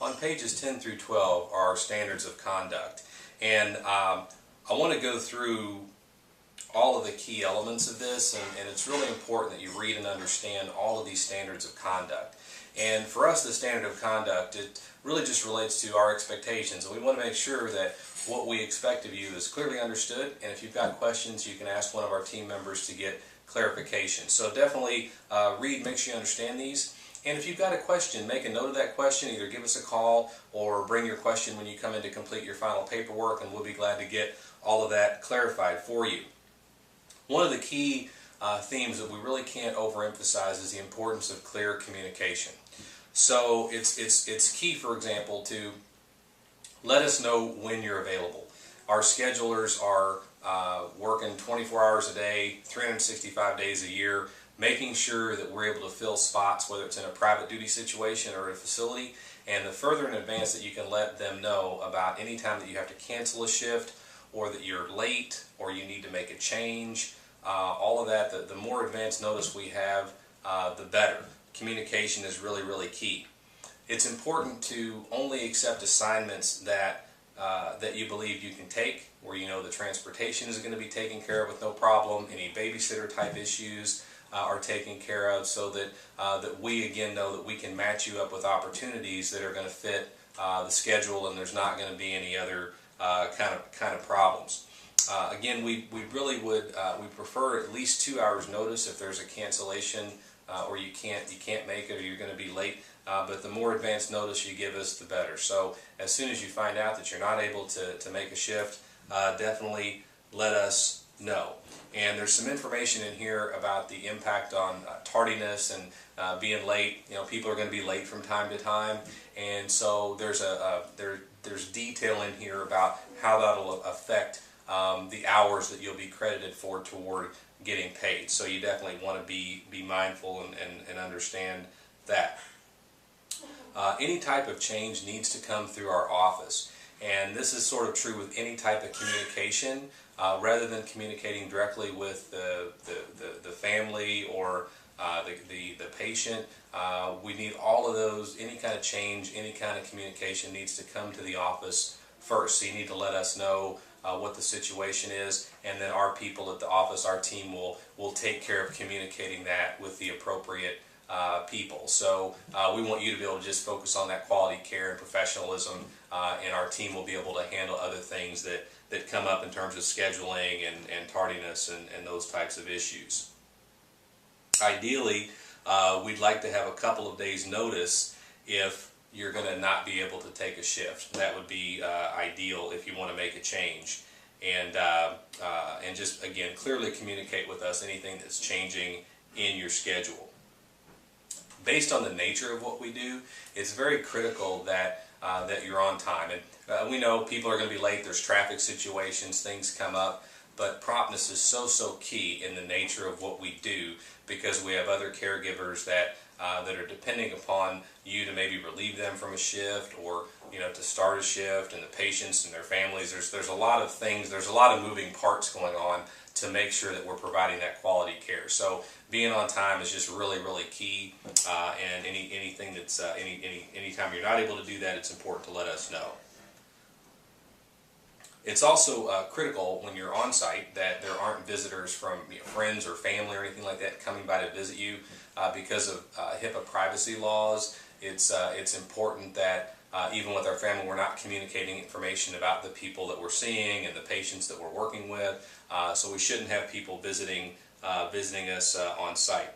on pages 10 through 12 are our standards of conduct. And I want to go through all of the key elements of this, and it's really important that you read and understand all of these standards of conduct. And for us, the standard of conduct, it really just relates to our expectations, and we want to make sure that what we expect of you is clearly understood, and if you've got questions, you can ask one of our team members to get clarification. So definitely read, make sure you understand these. And if you've got a question, make a note of that question. Either give us a call or bring your question when you come in to complete your final paperwork, and we'll be glad to get all of that clarified for you. One of the key themes that we really can't overemphasize is the importance of clear communication. So it's key, for example, to let us know when you're available. Our schedulers are working 24 hours a day, 365 days a year, making sure that we're able to fill spots, whether it's in a private duty situation or a facility. And the further in advance that you can let them know about any time that you have to cancel a shift, or that you're late, or you need to make a change, all of that, the more advance notice we have, the better. Communication is really, really key. It's important to only accept assignments that you believe you can take, where you know the transportation is going to be taken care of with no problem, any babysitter type issues are taken care of, so that that we again know that we can match you up with opportunities that are going to fit the schedule, and there's not going to be any other kind of problems. Again, we really would we prefer at least 2 hours notice if there's a cancellation or you can't make it, or you're going to be late. But the more advanced notice you give us, the better. So as soon as you find out that you're not able to make a shift, definitely let us know. And there's some information in here about the impact on tardiness and being late. You know, people are going to be late from time to time, and so there's detail in here about how that'll affect the hours that you'll be credited for toward getting paid. So you definitely want to be mindful and understand that. Any type of change needs to come through our office, and this is sort of true with any type of communication. Rather than communicating directly with the family or the patient, we need all of those. Any kind of change, any kind of communication needs to come to the office first. So you need to let us know what the situation is, and then our people at the office, our team, will take care of communicating that with the appropriate people. So we want you to be able to just focus on that quality care and professionalism, and our team will be able to handle other things that come up in terms of scheduling and tardiness and those types of issues. Ideally, we'd like to have a couple of days notice if you're going to not be able to take a shift. That would be ideal if you want to make a change. And just, again, clearly communicate with us anything that's changing in your schedule. Based on the nature of what we do, it's very critical that you're on time. And we know people are going to be late, there's traffic situations, things come up, but promptness is so key in the nature of what we do, because we have other caregivers that are depending upon you to maybe relieve them from a shift, or to start a shift, and the patients and their families. There's a lot of things, there's a lot of moving parts going on to make sure that we're providing that quality care. So being on time is just really key, and anything that's anytime you're not able to do that, it's important to let us know. It's also critical when you're on site that there aren't visitors from friends or family or anything like that coming by to visit you, because of HIPAA privacy laws. It's important that even with our family, we're not communicating information about the people that we're seeing and the patients that we're working with. So we shouldn't have people visiting us on site.